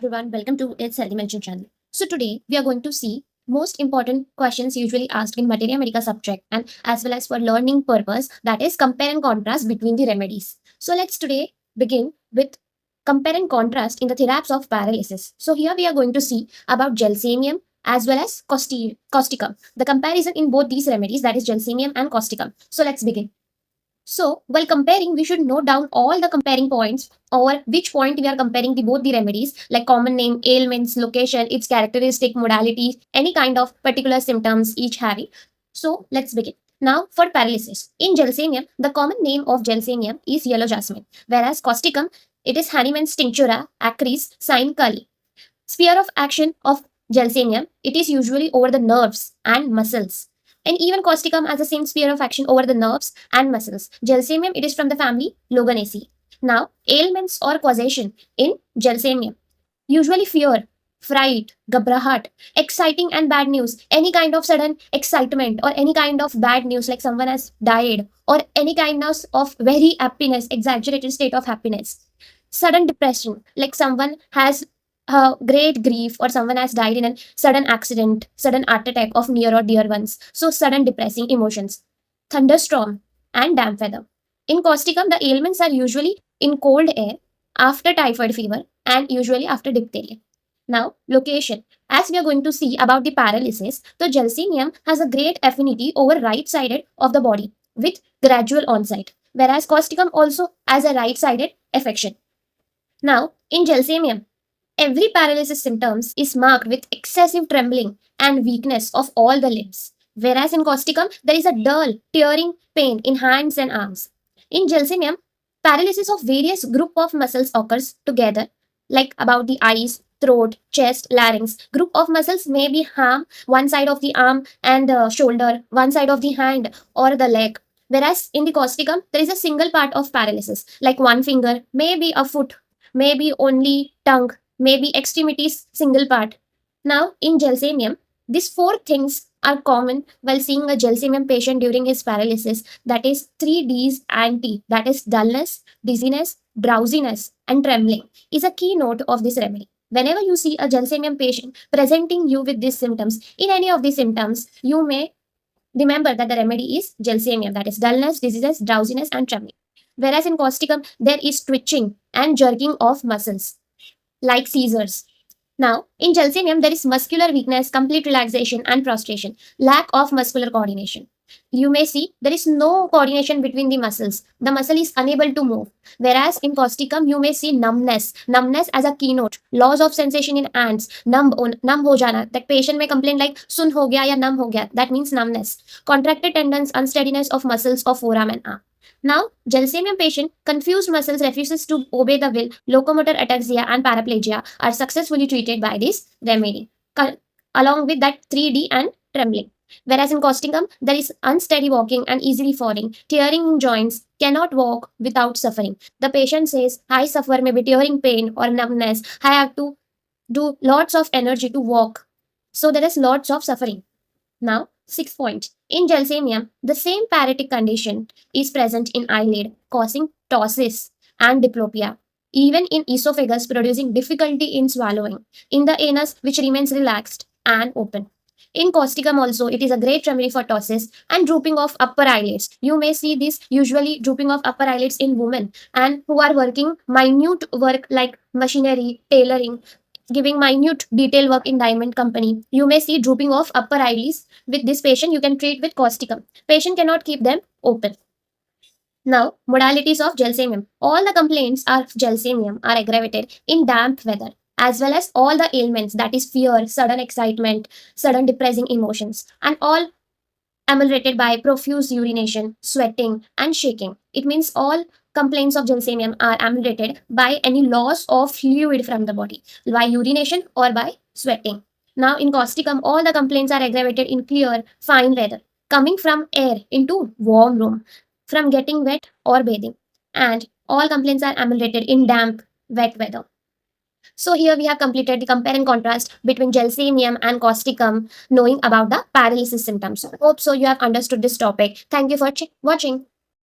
everyone, welcome to It's Healthy Medicine channel. So today we are going to see most important questions usually asked in Materia Medica subject and as well as for learning purpose, that is compare and contrast between the remedies. So let's today begin with compare and contrast in the therapies of paralysis. So here we are going to see about gelsemium as well as causticum. The comparison in both these remedies, that is gelsemium and causticum. So let's begin. So, while comparing, we should note down all the comparing points over which point we are comparing both the remedies like common name, ailments, location, its characteristic, modality, any kind of particular symptoms each having. So, let's begin. Now, for paralysis. In gelsemium, the common name of gelsemium is yellow jasmine, whereas causticum, it is Hahnemann's tinctura acris sine Cully. Sphere of action of gelsemium, it is usually over the nerves and muscles. And even causticum has the same sphere of action over the nerves and muscles. Gelsemium, it is from the family Loganaceae. Now, ailments or causation in gelsemium. Usually fear, fright, gabrahat, exciting and bad news, any kind of sudden excitement or any kind of bad news like someone has died or any kind of very happiness, exaggerated state of happiness. Sudden depression, like someone has great grief or someone has died in a sudden accident, sudden heart attack of near or dear ones. So, sudden depressing emotions. Thunderstorm and damp weather. In causticum, the ailments are usually in cold air, after typhoid fever, and usually after diphtheria. Now, location. As we are going to see about the paralysis, the gelsemium has a great affinity over right sided of the body with gradual onset, whereas causticum also has a right sided affection. Now, in gelsemium, every paralysis symptoms is marked with excessive trembling and weakness of all the limbs, whereas in causticum, there is a dull, tearing pain in hands and arms. In gelsemium, paralysis of various group of muscles occurs together, like about the eyes, throat, chest, larynx. Group of muscles may be harm one side of the arm and shoulder, one side of the hand or the leg. Whereas in the causticum, there is a single part of paralysis, like one finger, maybe a foot, maybe only tongue, maybe extremities single part. Now, in gelsemium, these four things are common while seeing a gelsemium patient during his paralysis. That is 3Ds and T. That is dullness, dizziness, drowsiness, and trembling is a keynote of this remedy. Whenever you see a gelsemium patient presenting you with these symptoms, in any of these symptoms, you may remember that the remedy is gelsemium. That is dullness, dizziness, drowsiness, and trembling. Whereas in causticum, there is twitching and jerking of muscles like seizures. Now, in gelsemium, there is muscular weakness, complete relaxation, and prostration, lack of muscular coordination. You may see there is no coordination between the muscles. The muscle is unable to move. Whereas in causticum, you may see numbness as a keynote, loss of sensation in hands, numb ho jana. That patient may complain like sun ho gaya ya numb ho gaya. That means numbness. Contracted tendons, unsteadiness of muscles of forearm and arm. Now, gelsemium patient, confused muscles, refuses to obey the will, locomotor ataxia and paraplegia are successfully treated by this remedy, along with that 3D and trembling. Whereas in causticum, there is unsteady walking and easily falling, tearing in joints, cannot walk without suffering. The patient says, I suffer maybe tearing pain or numbness. I have to do lots of energy to walk. So there is lots of suffering. Now, 6 point. In gelsemium, the same paralytic condition is present in eyelid, causing ptosis and diplopia. Even in esophagus, producing difficulty in swallowing. In the anus, which remains relaxed and open. In causticum also, it is a great remedy for ptosis and drooping of upper eyelids. You may see this usually drooping of upper eyelids in women and who are working minute work like machinery, tailoring, giving minute detail work in diamond company. You may see drooping of upper eyelids. With this patient, you can treat with causticum. Patient cannot keep them open. Now, modalities of gelsemium. All the complaints of gelsemium are aggravated in damp weather, as well as all the ailments, that is fear, sudden excitement, sudden depressing emotions, and all ameliorated by profuse urination, sweating, and shaking. It means all complaints of gelsemium are ameliorated by any loss of fluid from the body, by urination or by sweating. Now, in causticum, all the complaints are aggravated in clear, fine weather, coming from air into warm room, from getting wet or bathing, and all complaints are ameliorated in damp, wet weather. So here we have completed the compare and contrast between gelsemium and causticum, knowing about the paralysis symptoms. Hope so you have understood this topic. Thank you for watching.